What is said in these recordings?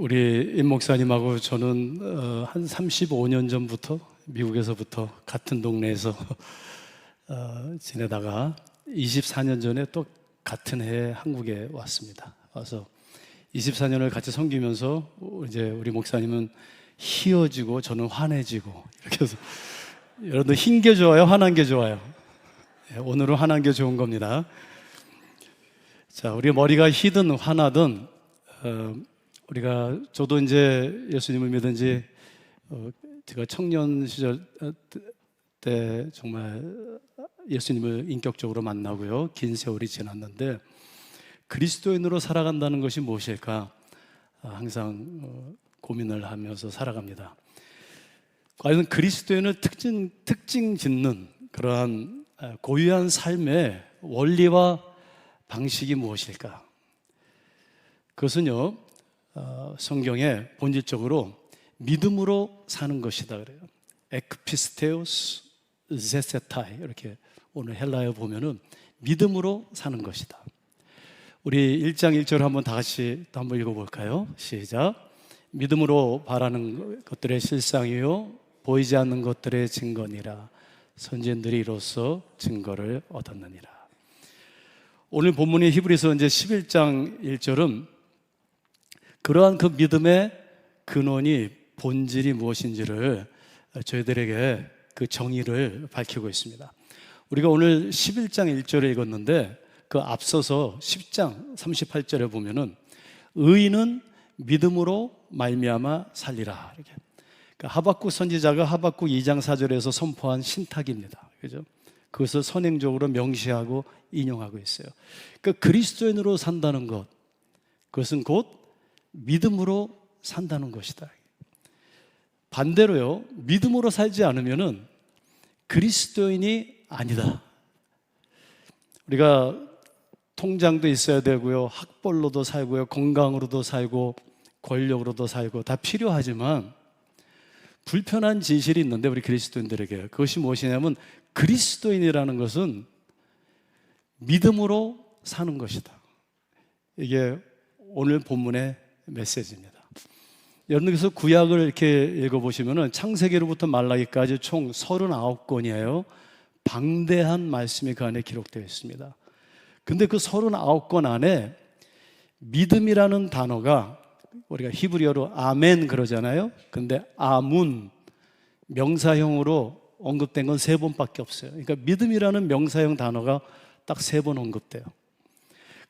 우리 임 목사님하고 저는 한 35년 전부터 미국에서부터 같은 동네에서 지내다가 24년 전에 또 같은 해에 한국에 왔습니다. 와서 24년을 같이 섬기면서 이제 우리 목사님은 희어지고 저는 환해지고 이렇게 해서 여러분들 흰 게 좋아요? 환한 게 좋아요? 오늘은 환한 게 좋은 겁니다. 자, 우리 머리가 희든 환하든 저도 이제 예수님을 믿은 지 제가 청년 시절 때 정말 예수님을 인격적으로 만나고요. 긴 세월이 지났는데 그리스도인으로 살아간다는 것이 무엇일까 항상 고민을 하면서 살아갑니다. 과연 그리스도인을 특징 짓는 그러한 고유한 삶의 원리와 방식이 무엇일까? 그것은요, 성경에 본질적으로 믿음으로 사는 것이다 그래요. 에크피스테오스 제세타이, 이렇게 오늘 헬라어 보면은 믿음으로 사는 것이다. 우리 1장 1절 한번 다 같이 또 한번 읽어볼까요? 시작. 믿음으로 바라는 것들의 실상이요 보이지 않는 것들의 증거니라. 선지자들이 이로써 증거를 얻었느니라. 오늘 본문의 히브리서 이제 11장 1절은 그러한 그 믿음의 근원이 본질이 무엇인지를 저희들에게 그 정의를 밝히고 있습니다. 우리가 오늘 11장 1절을 읽었는데 그 앞서서 10장 38절에 보면은 의인은 믿음으로 말미암아 살리라. 이렇게. 그러니까 하박국 선지자가 하박국 2장 4절에서 선포한 신탁입니다. 그죠? 그것을 선행적으로 명시하고 인용하고 있어요. 그러니까 그리스도인으로 산다는 것, 그것은 곧 믿음으로 산다는 것이다. 반대로요, 믿음으로 살지 않으면은 그리스도인이 아니다. 우리가 통장도 있어야 되고요, 학벌로도 살고요, 건강으로도 살고 권력으로도 살고 다 필요하지만 불편한 진실이 있는데 우리 그리스도인들에게 그것이 무엇이냐면 그리스도인이라는 것은 믿음으로 사는 것이다. 이게 오늘 본문의 메시지입니다. 여러분께서 구약을 이렇게 읽어보시면 창세기로부터 말라기까지 총 39권이에요. 방대한 말씀이 그 안에 기록되어 있습니다. 근데 그 39권 안에 믿음이라는 단어가 우리가 히브리어로 아멘 그러잖아요. 근데 아문, 명사형으로 언급된 건 3번밖에 없어요. 그러니까 믿음이라는 명사형 단어가 딱 3번 언급돼요.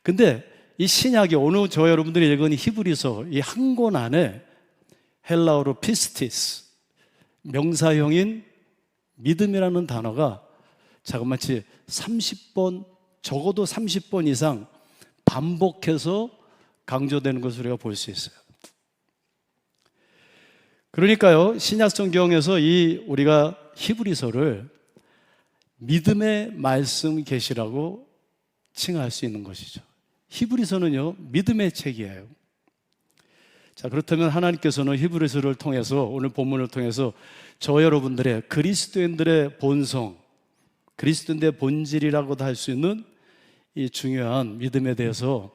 근데 이 신약이 오늘 저 여러분들이 읽은 히브리서 이 한 권 안에 헬라어로 피스티스, 명사형인 믿음이라는 단어가 자그마치 30번, 적어도 30번 이상 반복해서 강조되는 것을 우리가 볼 수 있어요. 그러니까요, 신약 성경에서 우리가 히브리서를 믿음의 말씀 계시라고 칭할 수 있는 것이죠. 히브리서는요, 믿음의 책이에요. 자, 그렇다면 하나님께서는 히브리서를 통해서, 오늘 본문을 통해서 저 여러분들의 그리스도인들의 본성, 그리스도인들의 본질이라고도 할 수 있는 이 중요한 믿음에 대해서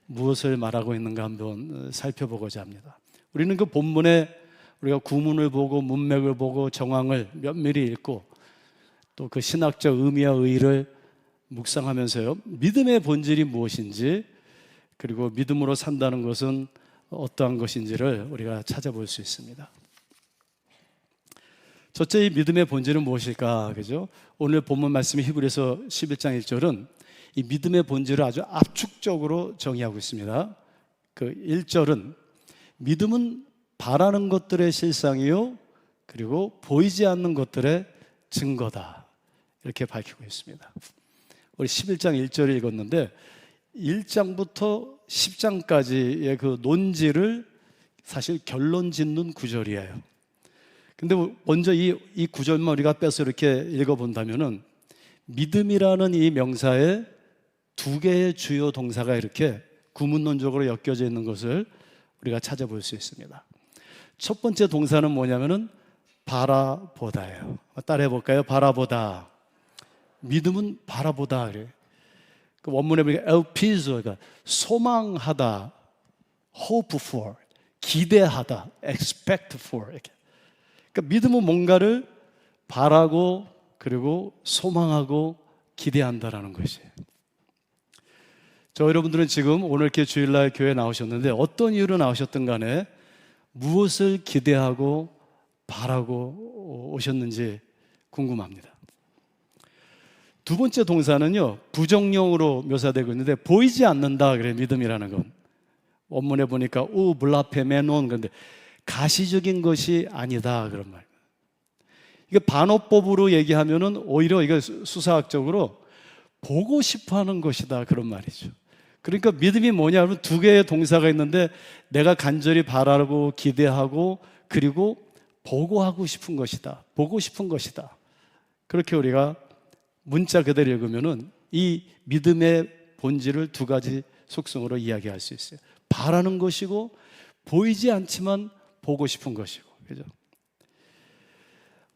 무엇을 말하고 있는가 한번 살펴보고자 합니다. 우리는 그 본문에 우리가 구문을 보고 문맥을 보고 정황을 면밀히 읽고 또 그 신학적 의미와 의의를 묵상하면서요, 믿음의 본질이 무엇인지, 그리고 믿음으로 산다는 것은 어떠한 것인지를 우리가 찾아볼 수 있습니다. 첫째, 이 믿음의 본질은 무엇일까? 그죠? 오늘 본문 말씀이 히브리서 11장 1절은 이 믿음의 본질을 아주 압축적으로 정의하고 있습니다. 그 1절은 믿음은 바라는 것들의 실상이요, 그리고 보이지 않는 것들의 증거다. 이렇게 밝히고 있습니다. 우리 11장 1절을 읽었는데 1장부터 10장까지의 그 논지를 사실 결론 짓는 구절이에요. 근데 먼저 이 구절만 우리가 빼서 이렇게 읽어본다면은 믿음이라는 이 명사에 2개의 주요 동사가 이렇게 구문론적으로 엮여져 있는 것을 우리가 찾아볼 수 있습니다. 첫 번째 동사는 뭐냐면은 바라보다예요. 따라해 볼까요? 바라보다. 믿음은 바라보다 그래요. 그 원문에 보니까 엘피조, 그러니까 소망하다, hope for. 기대하다, expect for. 이렇게. 그러니까 믿음은 뭔가를 바라고 그리고 소망하고 기대한다라는 것이에요. 저 여러분들은 지금 오늘 이렇게 주일날 교회에 나오셨는데 어떤 이유로 나오셨든 간에 무엇을 기대하고 바라고 오셨는지 궁금합니다. 두 번째 동사는요, 부정형으로 묘사되고 있는데 보이지 않는다 그래요. 믿음이라는 건 원문에 보니까 우 블라페메논, 그런데 가시적인 것이 아니다 그런 말. 이게 반어법으로 얘기하면은 오히려 이거 수사학적으로 보고 싶어하는 것이다 그런 말이죠. 그러니까 믿음이 뭐냐면 두 개의 동사가 있는데 내가 간절히 바라고 기대하고 그리고 보고 하고 싶은 것이다. 보고 싶은 것이다. 그렇게 우리가 문자 그대로 읽으면은 이 믿음의 본질을 두 가지 속성으로 이야기할 수 있어요. 바라는 것이고 보이지 않지만 보고 싶은 것이고, 그죠?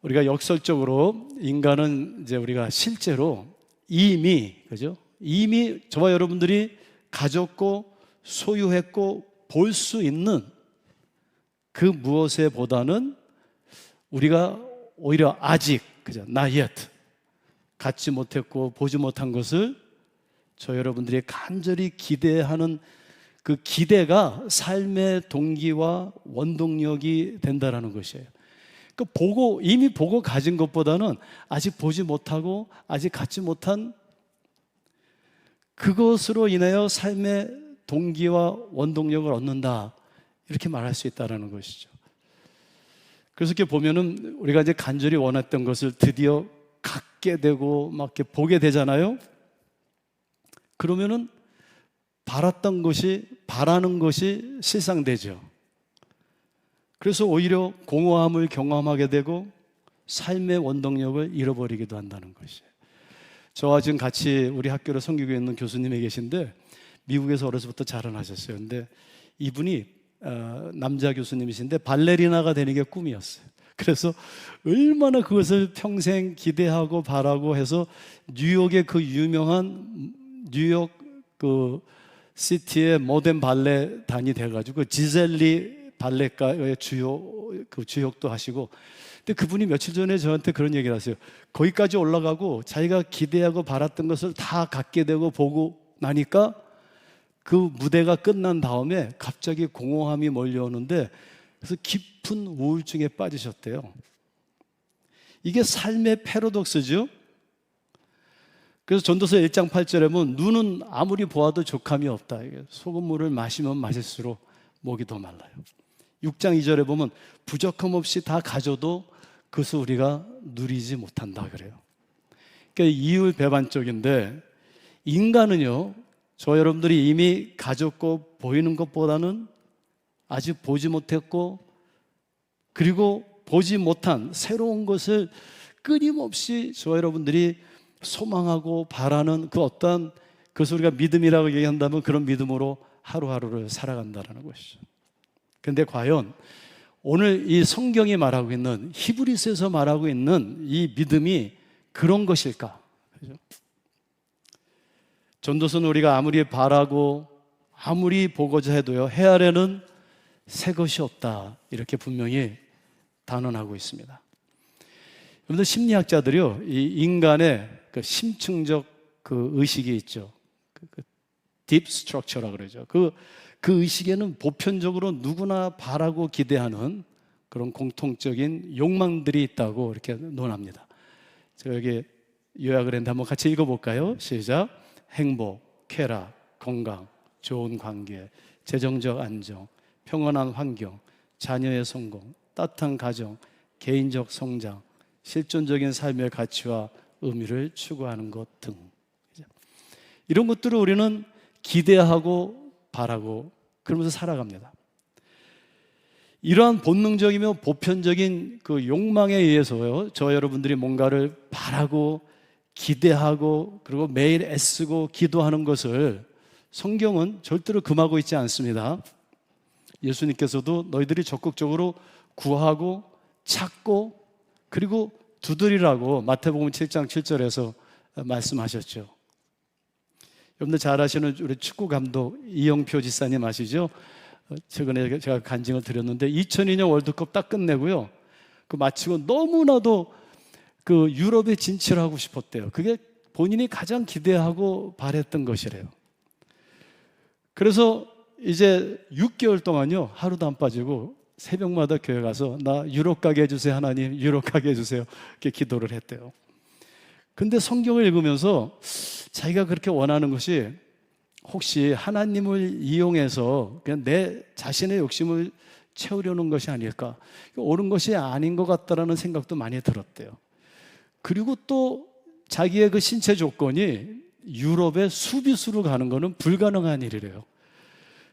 우리가 역설적으로 인간은 이제 우리가 실제로 이미, 그죠? 이미 저와 여러분들이 가졌고 소유했고 볼 수 있는 그 무엇에 보다는 우리가 오히려 아직, 그죠? Not yet. 갖지 못했고 보지 못한 것을 저 여러분들이 간절히 기대하는 그 기대가 삶의 동기와 원동력이 된다라는 것이에요. 그 이미 보고 가진 것보다는 아직 보지 못하고 아직 갖지 못한 그것으로 인하여 삶의 동기와 원동력을 얻는다, 이렇게 말할 수 있다는 것이죠. 그래서 이렇게 보면은 우리가 이제 간절히 원했던 것을 드디어 갖게 되고 막 이렇게 보게 되잖아요. 그러면은 바라는 것이 실상되죠. 그래서 오히려 공허함을 경험하게 되고 삶의 원동력을 잃어버리기도 한다는 것이에요. 저와 지금 같이 우리 학교를 섬기고 있는 교수님이 계신데 미국에서 어려서부터 자라나셨어요. 근데 이분이 남자 교수님이신데 발레리나가 되는 게 꿈이었어요. 그래서 얼마나 그것을 평생 기대하고 바라고 해서 뉴욕의 그 유명한 뉴욕 그 시티의 모던 발레단이 돼가지고 지젤리 발레가의 주역도 하시고, 근데 그분이 며칠 전에 저한테 그런 얘기를 하세요. 거기까지 올라가고 자기가 기대하고 바랐던 것을 다 갖게 되고 보고 나니까 그 무대가 끝난 다음에 갑자기 공허함이 몰려오는데 그래서 깊은 우울증에 빠지셨대요. 이게 삶의 패러독스죠. 그래서 전도서 1장 8절에 보면 눈은 아무리 보아도 족함이 없다. 소금물을 마시면 마실수록 목이 더 말라요. 6장 2절에 보면 부족함 없이 다 가져도 그것을 우리가 누리지 못한다 그래요. 그러니까 이율배반적인데 인간은요, 저 여러분들이 이미 가졌고 보이는 것보다는 아직 보지 못했고 그리고 보지 못한 새로운 것을 끊임없이 저 여러분들이 소망하고 바라는 그 어떤 그것을 우리가 믿음이라고 얘기한다면 그런 믿음으로 하루하루를 살아간다는 것이죠. 그런데 과연 오늘 이 성경이 말하고 있는 히브리서에서 말하고 있는 이 믿음이 그런 것일까? 그렇죠? 전도서는 우리가 아무리 바라고 아무리 보고자 해도요, 해 아래는 새 것이 없다, 이렇게 분명히 단언하고 있습니다. 여러분들 심리학자들이요, 이 인간의 그 심층적 그 의식이 있죠. 그 deep structure라고 그러죠. 그 의식에는 보편적으로 누구나 바라고 기대하는 그런 공통적인 욕망들이 있다고 이렇게 논합니다. 제가 여기 요약을 했는데 한번 같이 읽어볼까요? 시작. 행복, 쾌락, 건강, 좋은 관계, 재정적 안정, 평온한 환경, 자녀의 성공, 따뜻한 가정, 개인적 성장, 실존적인 삶의 가치와 의미를 추구하는 것 등, 이런 것들을 우리는 기대하고 바라고 그러면서 살아갑니다. 이러한 본능적이며 보편적인 그 욕망에 의해서요, 저 여러분들이 뭔가를 바라고 기대하고 그리고 매일 애쓰고 기도하는 것을 성경은 절대로 금하고 있지 않습니다. 예수님께서도 너희들이 적극적으로 구하고 찾고 그리고 두드리라고 마태복음 7장 7절에서 말씀하셨죠. 여러분들 잘 아시는 우리 축구 감독 이영표 지사님 아시죠? 최근에 제가 간증을 드렸는데 2002년 월드컵 딱 끝내고요. 그 마치고 너무나도 그 유럽에 진출하고 싶었대요. 그게 본인이 가장 기대하고 바랬던 것이래요. 그래서 이제 6개월 동안요, 하루도 안 빠지고 새벽마다 교회 가서 나 유럽 가게 해주세요, 하나님, 유럽 가게 해주세요, 이렇게 기도를 했대요. 근데 성경을 읽으면서 자기가 그렇게 원하는 것이 혹시 하나님을 이용해서 그냥 내 자신의 욕심을 채우려는 것이 아닐까, 옳은 것이 아닌 것 같다라는 생각도 많이 들었대요. 그리고 또 자기의 그 신체 조건이 유럽의 수비수로 가는 것은 불가능한 일이래요.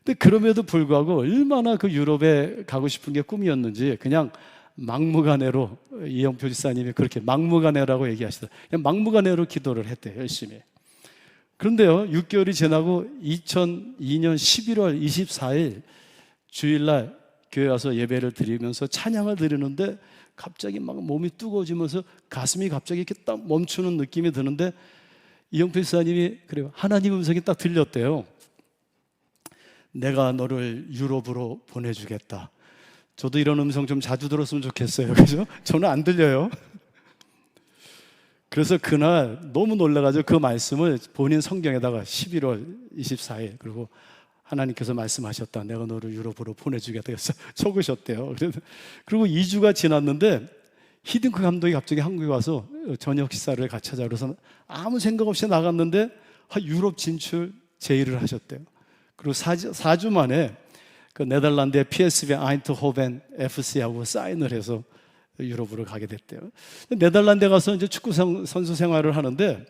근데 그럼에도 불구하고 얼마나 그 유럽에 가고 싶은 게 꿈이었는지 그냥 막무가내로, 이영표 지사님이 그렇게 막무가내라고 얘기하시더라고요. 그냥 막무가내로 기도를 했대요, 열심히. 그런데요, 6개월이 지나고 2002년 11월 24일 주일날 교회 와서 예배를 드리면서 찬양을 드리는데 갑자기 막 몸이 뜨거워지면서 가슴이 갑자기 이렇게 딱 멈추는 느낌이 드는데 이영표 지사님이 그래요, 하나님 음성이 딱 들렸대요. 내가 너를 유럽으로 보내주겠다. 저도 이런 음성 좀 자주 들었으면 좋겠어요. 그죠? 저는 안 들려요. 그래서 그날 너무 놀라가지고 그 말씀을 본인 성경에다가 11월 24일 그리고 하나님께서 말씀하셨다. 내가 너를 유럽으로 보내주겠다. 그래서 적으셨대요. 그리고 2주가 지났는데 히딩크 감독이 갑자기 한국에 와서 저녁 식사를 같이 하자 그래서 아무 생각 없이 나갔는데 유럽 진출 제의를 하셨대요. 그리고 4주 만에 그 네덜란드의 PSV 아인트호벤 FC하고 사인을 해서 유럽으로 가게 됐대요. 네덜란드에 가서 이제 축구 선수 생활을 하는데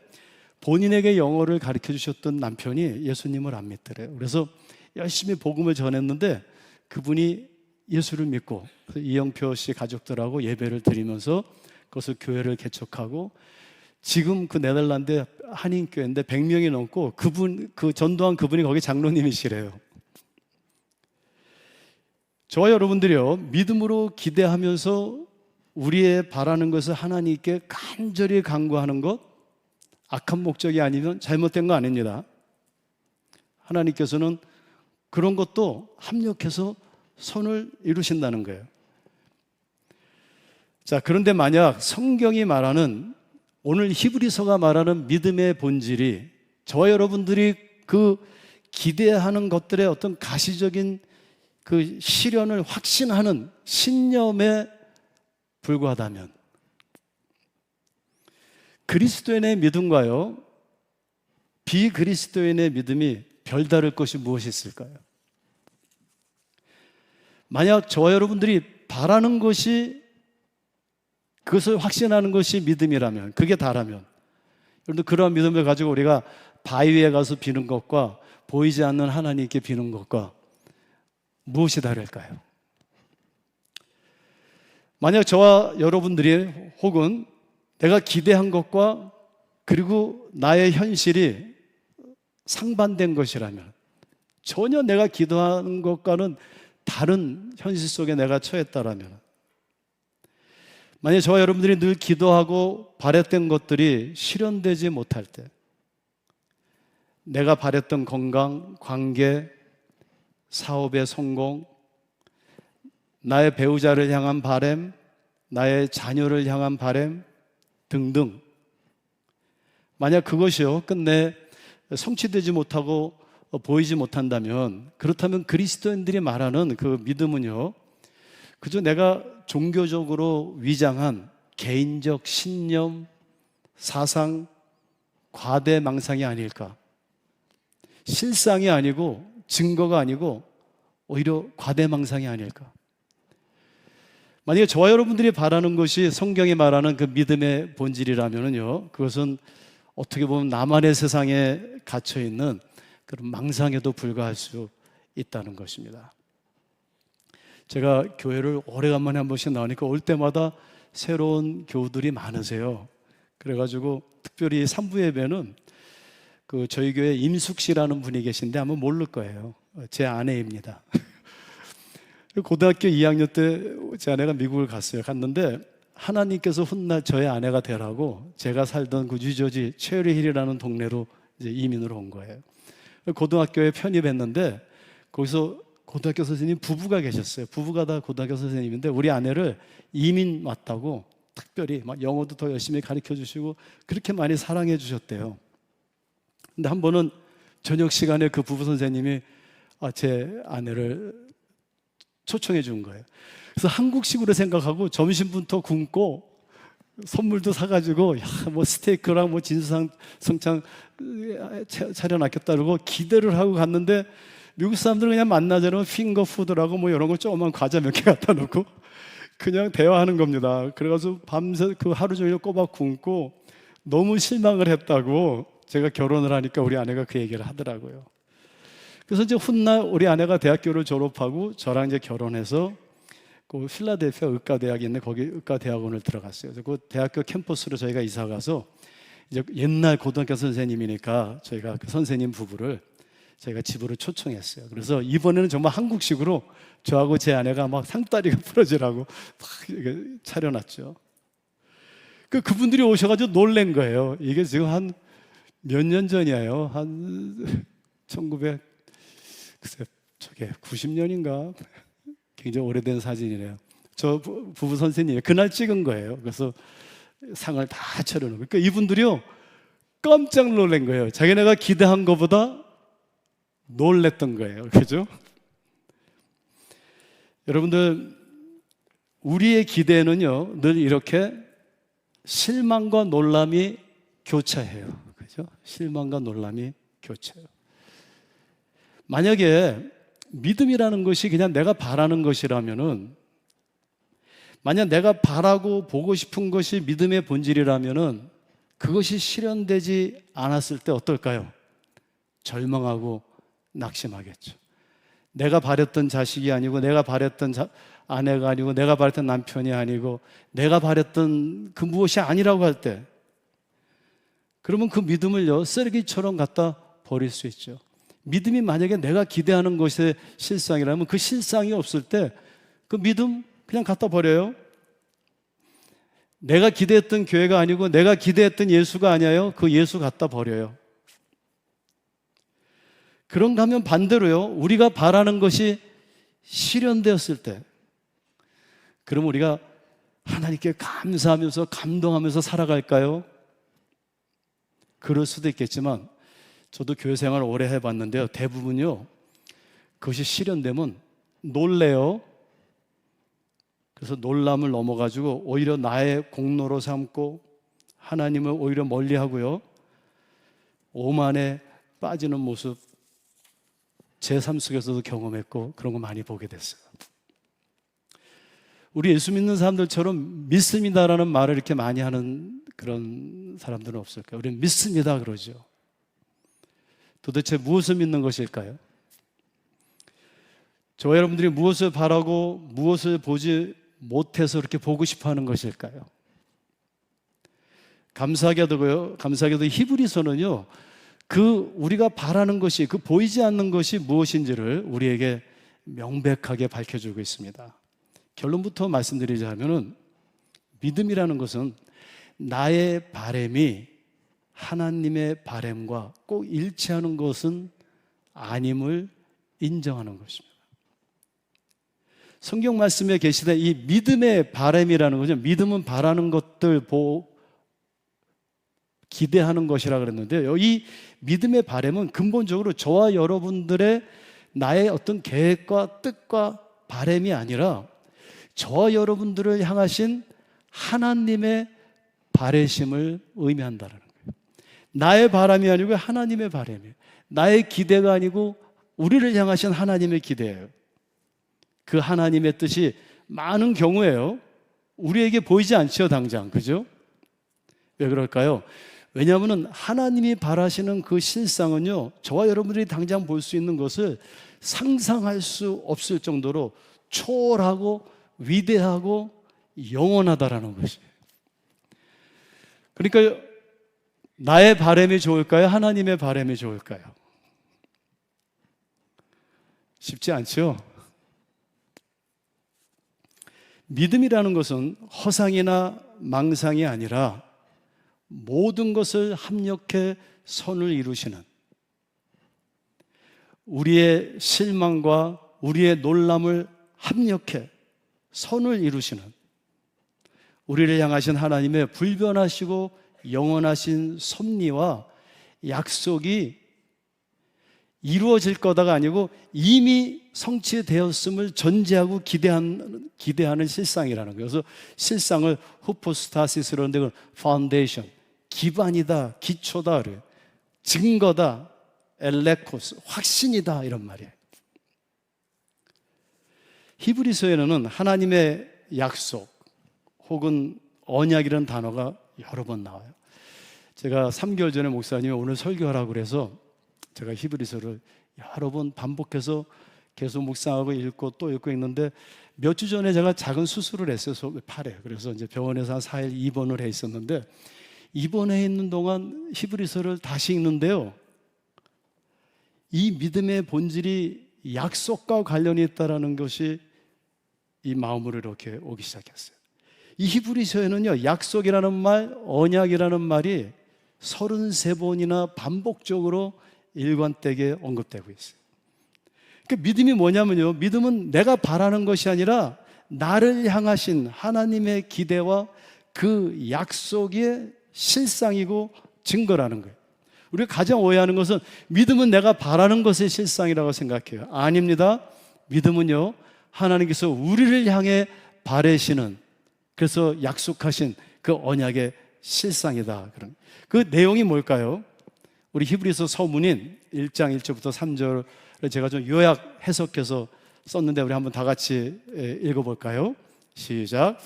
본인에게 영어를 가르쳐 주셨던 남편이 예수님을 안 믿더래요. 그래서 열심히 복음을 전했는데 그분이 예수를 믿고 이영표 씨 가족들하고 예배를 드리면서 그것을 교회를 개척하고 지금 그 네덜란드 한인교회인데 100명이 넘고 그 전도한 그분이 거기 장로님이시래요. 저와 여러분들이요, 믿음으로 기대하면서 우리의 바라는 것을 하나님께 간절히 간구하는 것, 악한 목적이 아니면 잘못된 거 아닙니다. 하나님께서는 그런 것도 합력해서 선을 이루신다는 거예요. 자, 그런데 만약 성경이 말하는, 오늘 히브리서가 말하는 믿음의 본질이 저와 여러분들이 그 기대하는 것들의 어떤 가시적인 그 실현을 확신하는 신념에 불과하다면 그리스도인의 믿음과요, 비그리스도인의 믿음이 별다를 것이 무엇이 있을까요? 만약 저와 여러분들이 바라는 것이, 그것을 확신하는 것이 믿음이라면, 그게 다라면, 여러분들 그러한 믿음을 가지고 우리가 바위 위에 가서 비는 것과 보이지 않는 하나님께 비는 것과 무엇이 다를까요? 만약 저와 여러분들이 혹은 내가 기대한 것과 그리고 나의 현실이 상반된 것이라면, 전혀 내가 기도하는 것과는 다른 현실 속에 내가 처했다라면, 만약 저와 여러분들이 늘 기도하고 바랬던 것들이 실현되지 못할 때, 내가 바랬던 건강, 관계, 사업의 성공, 나의 배우자를 향한 바람, 나의 자녀를 향한 바람 등등, 만약 그것이요 끝내 성취되지 못하고 보이지 못한다면, 그렇다면 그리스도인들이 말하는 그 믿음은요, 그저 내가 종교적으로 위장한 개인적 신념, 사상, 과대망상이 아닐까. 실상이 아니고 증거가 아니고 오히려 과대망상이 아닐까. 만약에 저와 여러분들이 바라는 것이 성경이 말하는 그 믿음의 본질이라면요, 그것은 어떻게 보면 나만의 세상에 갇혀있는 그런 망상에도 불과할 수 있다는 것입니다. 제가 교회를 오래간만에 한 번씩 나오니까 올 때마다 새로운 교우들이 많으세요. 그래가지고 특별히 3부 예배는 그 저희 교회 임숙 씨라는 분이 계신데 아마 모를 거예요. 제 아내입니다. 고등학교 2학년 때 제 아내가 미국을 갔는데 하나님께서 훗날 저의 아내가 되라고 제가 살던 그 뉴저지 체리힐이라는 동네로 이제 이민을 온 거예요. 고등학교에 편입했는데 거기서 고등학교 선생님 부부가 계셨어요. 부부가 다 고등학교 선생님인데 우리 아내를 이민 왔다고 특별히 막 영어도 더 열심히 가르쳐 주시고 그렇게 많이 사랑해 주셨대요. 근데 한 번은 저녁 시간에 그 부부 선생님이 제 아내를 초청해 준 거예요. 그래서 한국식으로 생각하고 점심부터 굶고 선물도 사가지고 뭐 스테이크랑 뭐 진수성찬 차려놨겠다 그러고 기대를 하고 갔는데 미국 사람들은 그냥 만나자면 핑거푸드라고 뭐 이런 거 조그만 과자 몇 개 갖다 놓고 그냥 대화하는 겁니다. 그래가지고 밤새 그 하루 종일 꼬박 굶고 너무 실망을 했다고 제가 결혼을 하니까 우리 아내가 그 얘기를 하더라고요. 그래서 이제 훗날 우리 아내가 대학교를 졸업하고 저랑 이제 결혼해서 그 필라델피아 의과대학이 있는데 거기 의과대학원을 들어갔어요. 그래서 그 대학교 캠퍼스로 저희가 이사 가서 이제 옛날 고등학교 선생님이니까 저희가 그 선생님 부부를 저희가 집으로 초청했어요. 그래서 이번에는 정말 한국식으로 저하고 제 아내가 막 상다리가 부러지라고 막 차려놨죠. 그분들이 오셔가지고 놀란 거예요. 이게 지금 한 몇 년 전이에요. 한 90년인가? 굉장히 오래된 사진이네요. 저 부부 선생님이 그날 찍은 거예요. 그래서 상을 다 차려놓고. 그러니까 이분들이요, 깜짝 놀란 거예요. 자기네가 기대한 것보다 놀랬던 거예요. 그죠? 여러분들, 우리의 기대는요, 늘 이렇게 실망과 놀람이 교차해요. 그죠? 실망과 놀람이 교차해요. 만약에 믿음이라는 것이 그냥 내가 바라는 것이라면은, 만약 내가 바라고 보고 싶은 것이 믿음의 본질이라면은 그것이 실현되지 않았을 때 어떨까요? 절망하고 낙심하겠죠. 내가 바랬던 자식이 아니고, 내가 바랬던 아내가 아니고, 내가 바랬던 남편이 아니고, 내가 바랬던 그 무엇이 아니라고 할 때, 그러면 그 믿음을요, 쓰레기처럼 갖다 버릴 수 있죠. 믿음이 만약에 내가 기대하는 것의 실상이라면 그 실상이 없을 때 그 믿음 그냥 갖다 버려요. 내가 기대했던 교회가 아니고 내가 기대했던 예수가 아니에요. 그 예수 갖다 버려요. 그런가 하면 반대로요, 우리가 바라는 것이 실현되었을 때, 그럼 우리가 하나님께 감사하면서 감동하면서 살아갈까요? 그럴 수도 있겠지만 저도 교회 생활을 오래 해봤는데요, 대부분요 그것이 실현되면 놀래요. 그래서 놀람을 넘어가지고 오히려 나의 공로로 삼고 하나님을 오히려 멀리하고요, 오만에 빠지는 모습 제 삶 속에서도 경험했고 그런 거 많이 보게 됐어요. 우리 예수 믿는 사람들처럼 믿습니다라는 말을 이렇게 많이 하는 그런 사람들은 없을까요? 우리는 믿습니다 그러죠. 도대체 무엇을 믿는 것일까요? 저와 여러분들이 무엇을 바라고 무엇을 보지 못해서 그렇게 보고 싶어 하는 것일까요? 감사하게도 히브리서는요, 그 우리가 바라는 것이, 그 보이지 않는 것이 무엇인지를 우리에게 명백하게 밝혀주고 있습니다. 결론부터 말씀드리자면은, 믿음이라는 것은 나의 바람이 하나님의 바람과 꼭 일치하는 것은 아님을 인정하는 것입니다. 성경 말씀에 계시되 이 믿음의 바람이라는 거죠. 믿음은 바라는 것들 기대하는 것이라 그랬는데요, 이 믿음의 바람은 근본적으로 저와 여러분들의 나의 어떤 계획과 뜻과 바람이 아니라 저와 여러분들을 향하신 하나님의 바라심을 의미한다는 거예요. 나의 바람이 아니고 하나님의 바람이에요. 나의 기대가 아니고 우리를 향하신 하나님의 기대예요. 그 하나님의 뜻이 많은 경우에요, 우리에게 보이지 않죠, 당장. 그죠? 왜 그럴까요? 왜냐하면 하나님이 바라시는 그 실상은요, 저와 여러분들이 당장 볼 수 있는 것을 상상할 수 없을 정도로 초월하고 위대하고 영원하다라는 것이에요. 그러니까 나의 바람이 좋을까요? 하나님의 바람이 좋을까요? 쉽지 않죠? 믿음이라는 것은 허상이나 망상이 아니라 모든 것을 합력해 선을 이루시는, 우리의 실망과 우리의 놀람을 합력해 선을 이루시는, 우리를 향하신 하나님의 불변하시고 영원하신 섭리와 약속이 이루어질 거다가 아니고 이미 성취되었음을 전제하고 기대하는 실상이라는 거예요. 그래서 실상을 후포스타시스 그런데 그 파운데이션, 기반이다, 기초다, 그래요. 증거다, 엘레코스, 확신이다, 이런 말이에요. 히브리서에는 하나님의 약속 혹은 언약이라는 단어가 여러 번 나와요. 제가 3개월 전에 목사님이 오늘 설교하라고 그래서 제가 히브리서를 여러 번 반복해서 계속 묵상하고 읽고 또 읽고 있는데, 몇 주 전에 제가 작은 수술을 했어요. 팔에. 그래서 이제 병원에서 한 4일 입원을 해 있었는데, 입원해 있는 동안 히브리서를 다시 읽는데요, 이 믿음의 본질이 약속과 관련이 있다는 것이 이 마음으로 이렇게 오기 시작했어요. 이 히브리서에는요, 약속이라는 말, 언약이라는 말이 33번이나 반복적으로 일관되게 언급되고 있어요. 그 믿음이 뭐냐면요, 믿음은 내가 바라는 것이 아니라 나를 향하신 하나님의 기대와 그 약속의 실상이고 증거라는 거예요. 우리가 가장 오해하는 것은 믿음은 내가 바라는 것의 실상이라고 생각해요. 아닙니다. 믿음은요, 하나님께서 우리를 향해 바라시는, 그래서 약속하신 그 언약의 실상이다. 그런 그 내용이 뭘까요? 우리 히브리서 서문인 1장 1절부터 3절을 제가 좀 요약 해석해서 썼는데, 우리 한번 다 같이 읽어볼까요? 시작.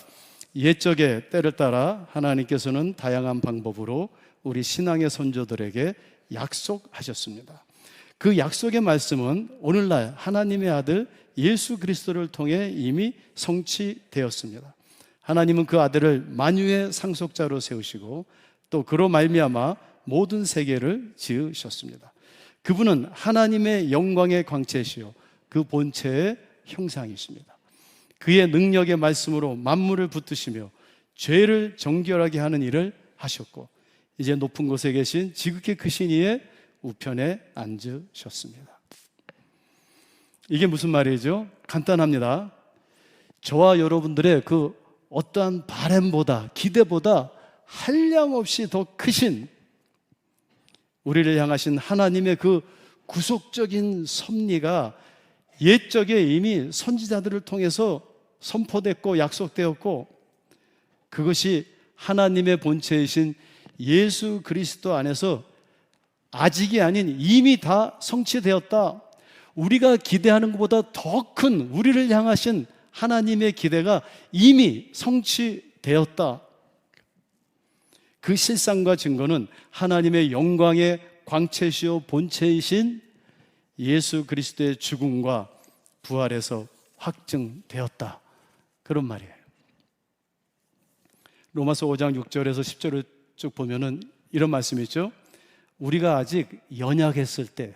옛적의 때를 따라 하나님께서는 다양한 방법으로 우리 신앙의 선조들에게 약속하셨습니다. 그 약속의 말씀은 오늘날 하나님의 아들 예수 그리스도를 통해 이미 성취되었습니다. 하나님은 그 아들을 만유의 상속자로 세우시고 또 그로 말미암아 모든 세계를 지으셨습니다. 그분은 하나님의 영광의 광채시요 그 본체의 형상이십니다. 그의 능력의 말씀으로 만물을 붙드시며 죄를 정결하게 하는 일을 하셨고, 이제 높은 곳에 계신 지극히 크신 이의 우편에 앉으셨습니다. 이게 무슨 말이죠? 간단합니다. 저와 여러분들의 그 어떠한 바램보다, 기대보다 한량없이 더 크신, 우리를 향하신 하나님의 그 구속적인 섭리가 옛적에 이미 선지자들을 통해서 선포됐고 약속되었고, 그것이 하나님의 본체이신 예수 그리스도 안에서 아직이 아닌 이미 다 성취되었다. 우리가 기대하는 것보다 더 큰 우리를 향하신 하나님의 기대가 이미 성취되었다. 그 실상과 증거는 하나님의 영광의 광채시요 본체이신 예수 그리스도의 죽음과 부활에서 확증되었다. 그런 말이에요. 로마서 5장 6절에서 10절을 쭉 보면은 이런 말씀이 있죠. 우리가 아직 연약했을 때,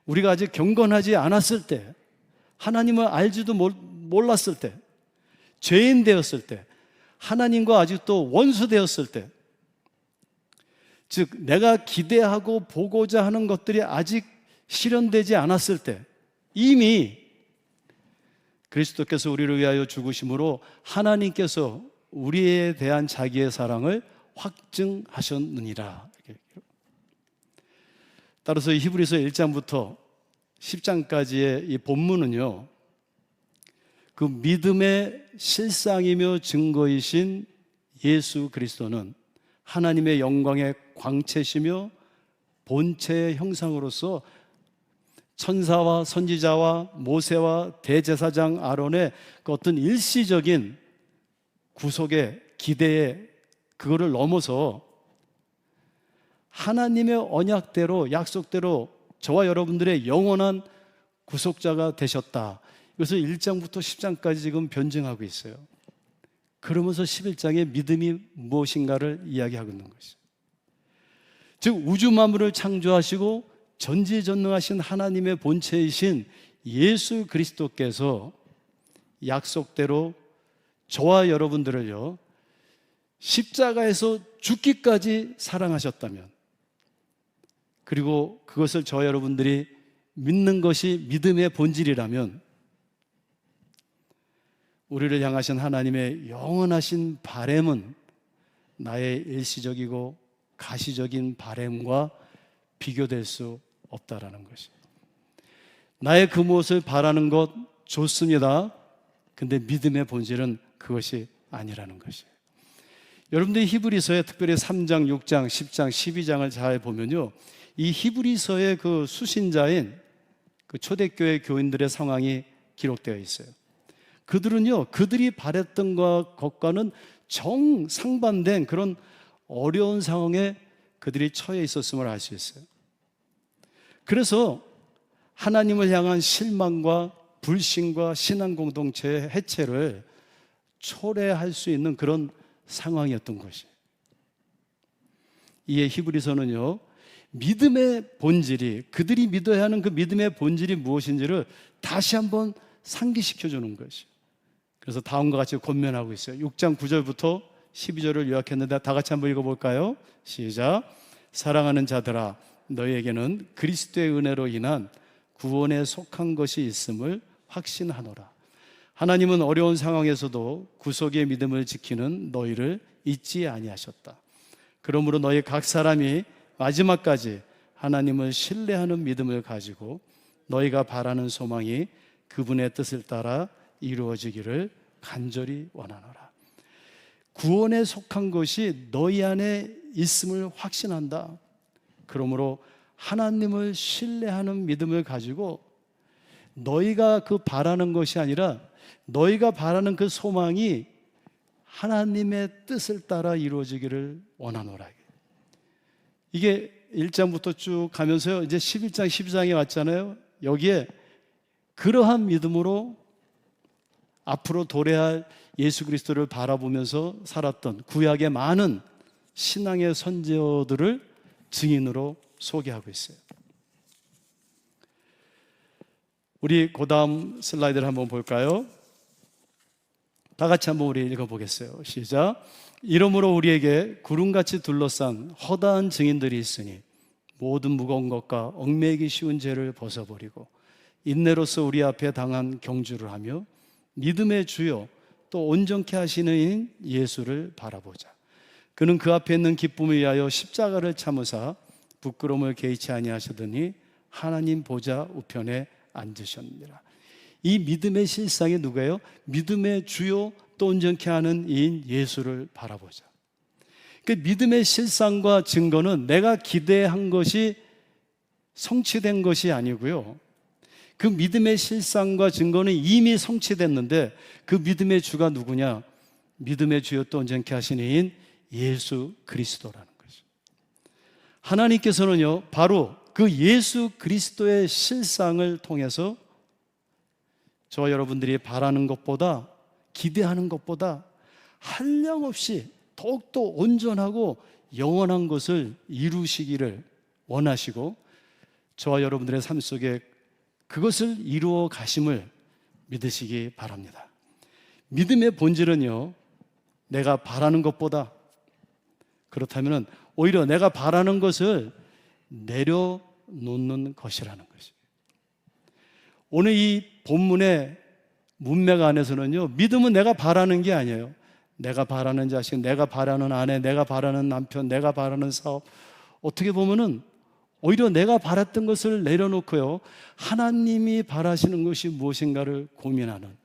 우리가 아직 경건하지 않았을 때, 하나님을 알지도 몰랐을 때, 죄인 되었을 때, 하나님과 아직도 원수 되었을 때, 즉 내가 기대하고 보고자 하는 것들이 아직 실현되지 않았을 때, 이미 그리스도께서 우리를 위하여 죽으심으로 하나님께서 우리에 대한 자기의 사랑을 확증하셨느니라. 따라서 히브리서 1장부터 10장까지의 이 본문은요, 그 믿음의 실상이며 증거이신 예수 그리스도는 하나님의 영광의 광채시며 본체의 형상으로서 천사와 선지자와 모세와 대제사장 아론의 그 어떤 일시적인 구속의 기대에 그거를 넘어서 하나님의 언약대로, 약속대로 저와 여러분들의 영원한 구속자가 되셨다. 그래서 1장부터 10장까지 지금 변증하고 있어요. 그러면서 11장에 믿음이 무엇인가를 이야기하고 있는 것이죠. 즉 우주 만물을 창조하시고 전지전능하신 하나님의 본체이신 예수 그리스도께서 약속대로 저와 여러분들을요, 십자가에서 죽기까지 사랑하셨다면, 그리고 그것을 저와 여러분들이 믿는 것이 믿음의 본질이라면 우리를 향하신 하나님의 영원하신 바램은 나의 일시적이고 가시적인 바램과 비교될 수 없다라는 것이. 나의 그 무엇을 바라는 것 좋습니다. 근데 믿음의 본질은 그것이 아니라는 것이에요. 여러분들이 히브리서에 특별히 3장, 6장, 10장, 12장을 잘 보면요, 이 히브리서의 그 수신자인 그 초대교회 교인들의 상황이 기록되어 있어요. 그들은요, 그들이 바랬던 것과는 정상반된 그런 어려운 상황에 그들이 처해 있었음을 알 수 있어요. 그래서 하나님을 향한 실망과 불신과 신앙 공동체의 해체를 초래할 수 있는 그런 상황이었던 것이에요. 이에 히브리서는요, 믿음의 본질이, 그들이 믿어야 하는 그 믿음의 본질이 무엇인지를 다시 한번 상기시켜 주는 것이에요. 그래서 다음과 같이 권면하고 있어요. 6장 9절부터 12절을 요약했는데 다 같이 한번 읽어볼까요? 시작. 사랑하는 자들아, 너희에게는 그리스도의 은혜로 인한 구원에 속한 것이 있음을 확신하노라. 하나님은 어려운 상황에서도 구속의 믿음을 지키는 너희를 잊지 아니하셨다. 그러므로 너희 각 사람이 마지막까지 하나님을 신뢰하는 믿음을 가지고 너희가 바라는 소망이 그분의 뜻을 따라 이루어지기를 간절히 원하노라. 구원에 속한 것이 너희 안에 있음을 확신한다. 그러므로 하나님을 신뢰하는 믿음을 가지고 너희가 그 바라는 것이 아니라 너희가 바라는 그 소망이 하나님의 뜻을 따라 이루어지기를 원하노라. 이게 1장부터 쭉 가면서요, 이제 11장, 12장에 왔잖아요. 여기에 그러한 믿음으로 앞으로 도래할 예수 그리스도를 바라보면서 살았던 구약의 많은 신앙의 선지자들을 증인으로 소개하고 있어요. 우리 그 다음 슬라이드를 한번 볼까요? 다 같이 한번 우리 읽어보겠어요. 시작. 이러므로 우리에게 구름같이 둘러싼 허다한 증인들이 있으니 모든 무거운 것과 얽매이기 쉬운 죄를 벗어버리고 인내로서 우리 앞에 당한 경주를 하며 믿음의 주요 또 온전케 하시는 이인 예수를 바라보자. 그는 그 앞에 있는 기쁨을 위하여 십자가를 참으사 부끄러움을 개의치 아니하시더니 하나님 보좌 우편에 앉으셨느니라. 이 믿음의 실상이 누구예요? 믿음의 주요 또 온전케 하는 이인 예수를 바라보자. 그 믿음의 실상과 증거는 내가 기대한 것이 성취된 것이 아니고요, 그 믿음의 실상과 증거는 이미 성취됐는데 그 믿음의 주가 누구냐? 믿음의 주요 또 온전케 하시는 이인 예수 그리스도라는 거죠. 하나님께서는요, 바로 그 예수 그리스도의 실상을 통해서 저와 여러분들이 바라는 것보다, 기대하는 것보다 한량없이 더욱더 온전하고 영원한 것을 이루시기를 원하시고 저와 여러분들의 삶 속에 그것을 이루어 가심을 믿으시기 바랍니다. 믿음의 본질은요, 내가 바라는 것보다, 그렇다면 오히려 내가 바라는 것을 내려놓는 것이라는 것이에요. 오늘 이 본문의 문맥 안에서는요, 믿음은 내가 바라는 게 아니에요. 내가 바라는 자식, 내가 바라는 아내, 내가 바라는 남편, 내가 바라는 사업, 어떻게 보면은 오히려 내가 바랐던 것을 내려놓고요, 하나님이 바라시는 것이 무엇인가를 고민하는.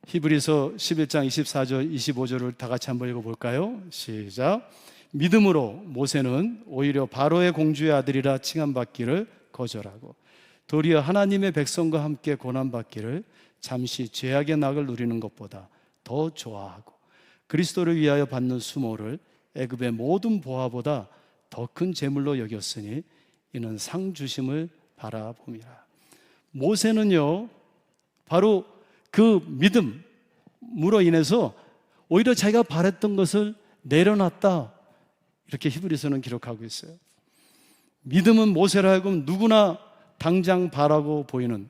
히브리서 11장 24절 25절을 다 같이 한번 읽어볼까요? 시작. 믿음으로 모세는 오히려 바로의 공주의 아들이라 칭함받기를 거절하고 도리어 하나님의 백성과 함께 고난받기를 잠시 죄악의 낙을 누리는 것보다 더 좋아하고 그리스도를 위하여 받는 수모를 애굽의 모든 보화보다 더 큰 재물로 여겼으니 이는 상 주심을 바라봄이라. 모세는요, 바로 그 믿음으로 인해서 오히려 자기가 바랬던 것을 내려놨다, 이렇게 히브리서는 기록하고 있어요. 믿음은 모세라 하여금 누구나 당장 바라고 보이는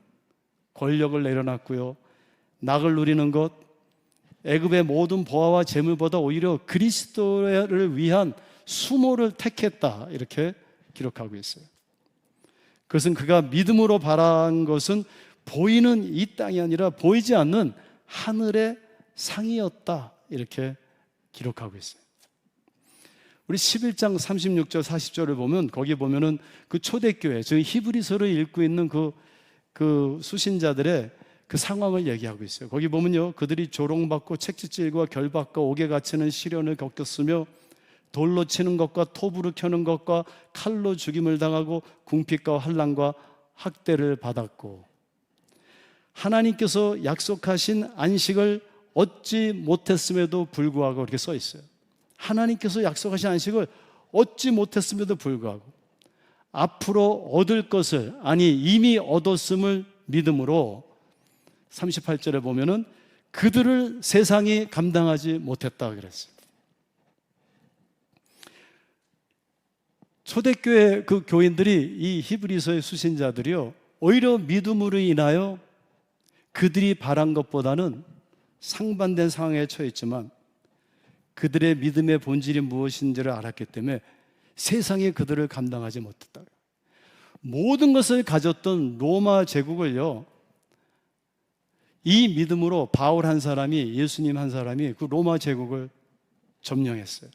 권력을 내려놨고요, 낙을 누리는 것, 애굽의 모든 보화와 재물보다 오히려 그리스도를 위한 수모를 택했다, 이렇게 기록하고 있어요. 그것은 그가 믿음으로 바란 것은 보이는 이 땅이 아니라 보이지 않는 하늘의 상이었다, 이렇게 기록하고 있어요. 우리 11장 36절 40절을 보면, 거기 보면은 그 초대교회, 즉 히브리서를 읽고 있는 그 수신자들의 그 상황을 얘기하고 있어요. 거기 보면요, 그들이 조롱받고 채찍질과 결박과 옥에 갇히는 시련을 겪었으며 돌로 치는 것과 톱으로 켜는 것과 칼로 죽임을 당하고 궁핍과 환난과 학대를 받았고, 하나님께서 약속하신 안식을 얻지 못했음에도 불구하고, 이렇게 써 있어요. 하나님께서 약속하신 안식을 얻지 못했음에도 불구하고 앞으로 얻을 것을, 아니 이미 얻었음을 믿음으로 38절에 보면은 그들을 세상이 감당하지 못했다 그랬어요. 초대교회 그 교인들이, 이 히브리서의 수신자들이요, 오히려 믿음으로 인하여 그들이 바란 것보다는 상반된 상황에 처했지만 그들의 믿음의 본질이 무엇인지를 알았기 때문에 세상이 그들을 감당하지 못했다. 모든 것을 가졌던 로마 제국을요, 이 믿음으로 바울 한 사람이, 예수님 한 사람이 그 로마 제국을 점령했어요.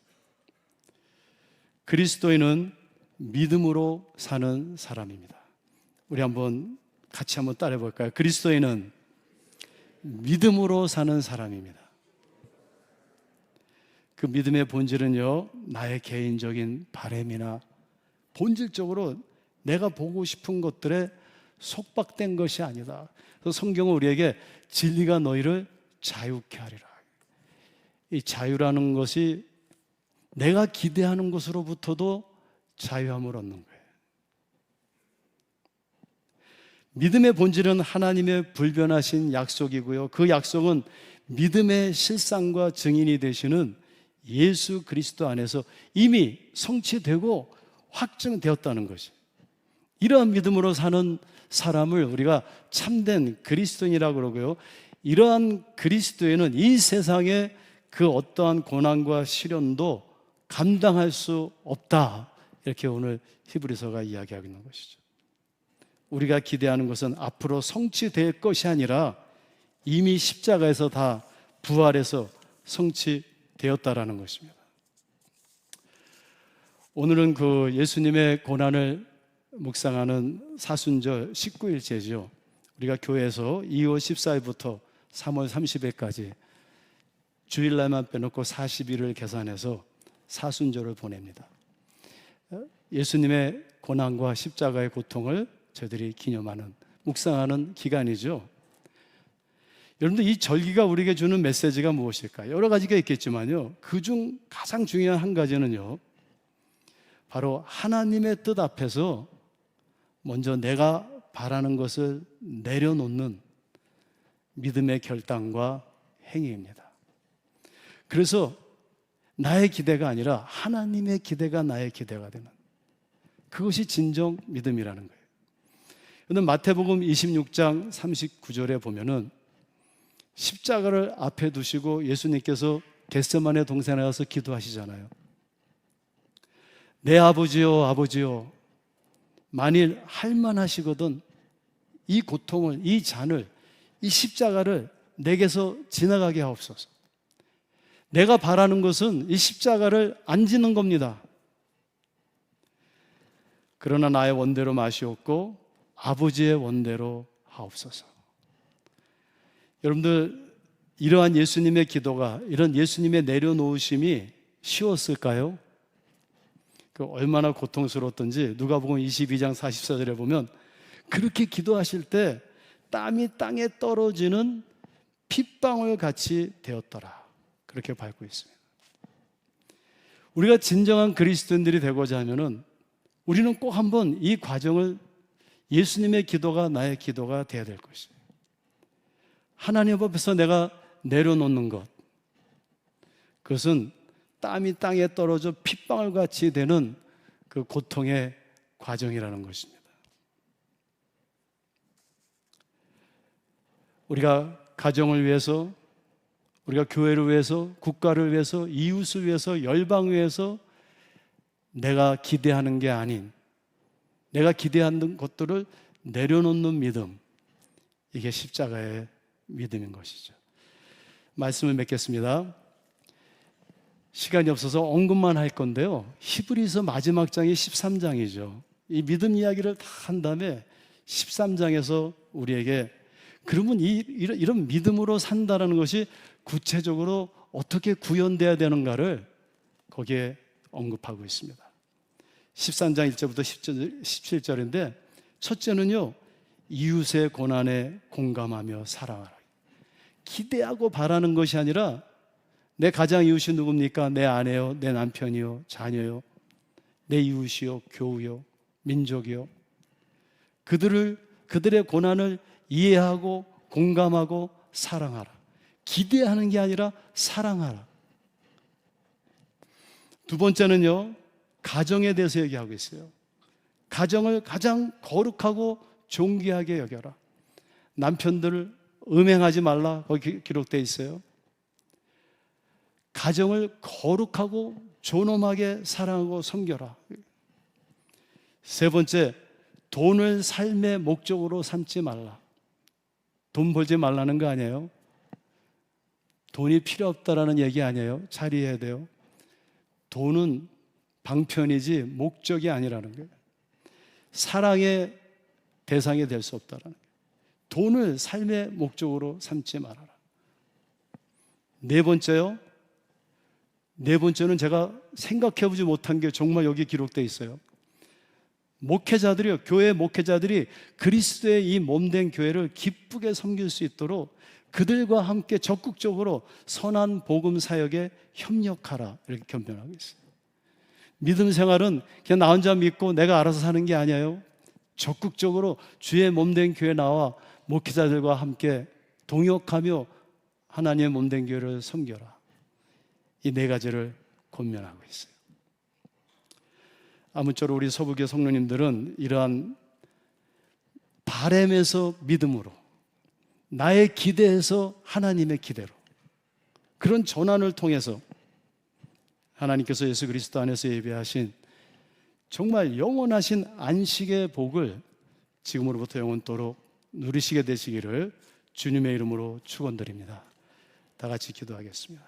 그리스도인은 믿음으로 사는 사람입니다. 우리 같이 한번 따라해 볼까요? 그리스도인은 믿음으로 사는 사람입니다. 그 믿음의 본질은요, 나의 개인적인 바램이나 본질적으로 내가 보고 싶은 것들에 속박된 것이 아니다. 그래서 성경은 우리에게 진리가 너희를 자유케 하리라. 이 자유라는 것이 내가 기대하는 것으로부터도 자유함을 얻는 거예요. 믿음의 본질은 하나님의 불변하신 약속이고요, 그 약속은 믿음의 실상과 증인이 되시는 예수 그리스도 안에서 이미 성취되고 확증되었다는 것이, 이러한 믿음으로 사는 사람을 우리가 참된 그리스도인이라고 그러고요, 이러한 그리스도인은 이 세상의 그 어떠한 고난과 시련도 감당할 수 없다, 이렇게 오늘 히브리서가 이야기하고 있는 것이죠. 우리가 기대하는 것은 앞으로 성취될 것이 아니라 이미 십자가에서 다 부활해서 성취되었다라는 것입니다. 오늘은 그 예수님의 고난을 묵상하는 사순절 19일째죠. 우리가 교회에서 2월 14일부터 3월 30일까지 주일날만 빼놓고 40일을 계산해서 사순절을 보냅니다. 예수님의 고난과 십자가의 고통을 저희들이 기념하는, 묵상하는 기간이죠. 여러분들, 이 절기가 우리에게 주는 메시지가 무엇일까요? 여러 가지가 있겠지만요, 그중 가장 중요한 한 가지는요, 바로 하나님의 뜻 앞에서 먼저 내가 바라는 것을 내려놓는 믿음의 결단과 행위입니다. 그래서 나의 기대가 아니라 하나님의 기대가 나의 기대가 되는, 그것이 진정 믿음이라는 거예요. 오늘 마태복음 26장 39절에 보면은 십자가를 앞에 두시고 예수님께서 겟세마네 동산에 가서 기도하시잖아요. 내 아버지요, 아버지요, 만일 할만하시거든 이 고통을, 이 잔을, 이 십자가를 내게서 지나가게 하옵소서. 내가 바라는 것은 이 십자가를 안 지는 겁니다. 그러나 나의 원대로 마시옵고 아버지의 원대로 하옵소서. 여러분들, 이러한 예수님의 기도가, 이런 예수님의 내려놓으심이 쉬웠을까요? 얼마나 고통스러웠던지 누가복음 22장 44절에 보면 그렇게 기도하실 때 땀이 땅에 떨어지는 핏방울 같이 되었더라, 그렇게 밟고 있습니다. 우리가 진정한 그리스도인들이 되고자 하면은 우리는 꼭 한번 이 과정을, 예수님의 기도가 나의 기도가 되어야 될 것이에요. 하나님 앞에서 내가 내려놓는 것, 그것은 땀이 땅에 떨어져 핏방울같이 되는 그 고통의 과정이라는 것입니다. 우리가 가정을 위해서, 우리가 교회를 위해서, 국가를 위해서, 이웃을 위해서, 열방을 위해서 내가 기대하는 게 아닌 내가 기대하는 것들을 내려놓는 믿음, 이게 십자가의 믿음인 것이죠. 말씀을 맺겠습니다. 시간이 없어서 언급만 할 건데요, 히브리서 마지막 장이 13장이죠. 이 믿음 이야기를 다 한 다음에 13장에서 우리에게 그러면 이런 믿음으로 산다는 것이 구체적으로 어떻게 구현돼야 되는가를 거기에 언급하고 있습니다. 13장 1절부터 17절인데, 첫째는요, 이웃의 고난에 공감하며 사랑하라. 기대하고 바라는 것이 아니라 내 가장 이웃이 누굽니까? 내 아내요, 내 남편이요, 자녀요, 내 이웃이요, 교우요, 민족이요. 그들의 고난을 이해하고 공감하고 사랑하라. 기대하는 게 아니라 사랑하라. 두 번째는요, 가정에 대해서 얘기하고 있어요. 가정을 가장 거룩하고 존귀하게 여겨라. 남편들을 음행하지 말라, 거기 기록되어 있어요. 가정을 거룩하고 존엄하게 사랑하고 섬겨라. 세 번째, 돈을 삶의 목적으로 삼지 말라. 돈 벌지 말라는 거 아니에요. 돈이 필요 없다라는 얘기 아니에요. 잘 이해해야 돼요. 돈은 방편이지 목적이 아니라는 거예요. 사랑의 대상이 될 수 없다라는 거예요. 돈을 삶의 목적으로 삼지 말아라. 네 번째는 제가 생각해보지 못한 게 정말 여기 기록되어 있어요. 목회자들이요, 교회 목회자들이 그리스도의 이 몸된 교회를 기쁘게 섬길 수 있도록 그들과 함께 적극적으로 선한 복음 사역에 협력하라, 이렇게 견변하고 있어요. 믿음 생활은 그냥 나 혼자 믿고 내가 알아서 사는 게 아니에요. 적극적으로 주의 몸된 교회 나와 목회자들과 함께 동역하며 하나님의 몸된 교회를 섬겨라. 이 네 가지를 권면하고 있어요. 아무쪼록 우리 서부교 성도님들은 이러한 바램에서 믿음으로, 나의 기대에서 하나님의 기대로, 그런 전환을 통해서 하나님께서 예수 그리스도 안에서 예비하신 정말 영원하신 안식의 복을 지금으로부터 영원토록 누리시게 되시기를 주님의 이름으로 축원드립니다. 다 같이 기도하겠습니다.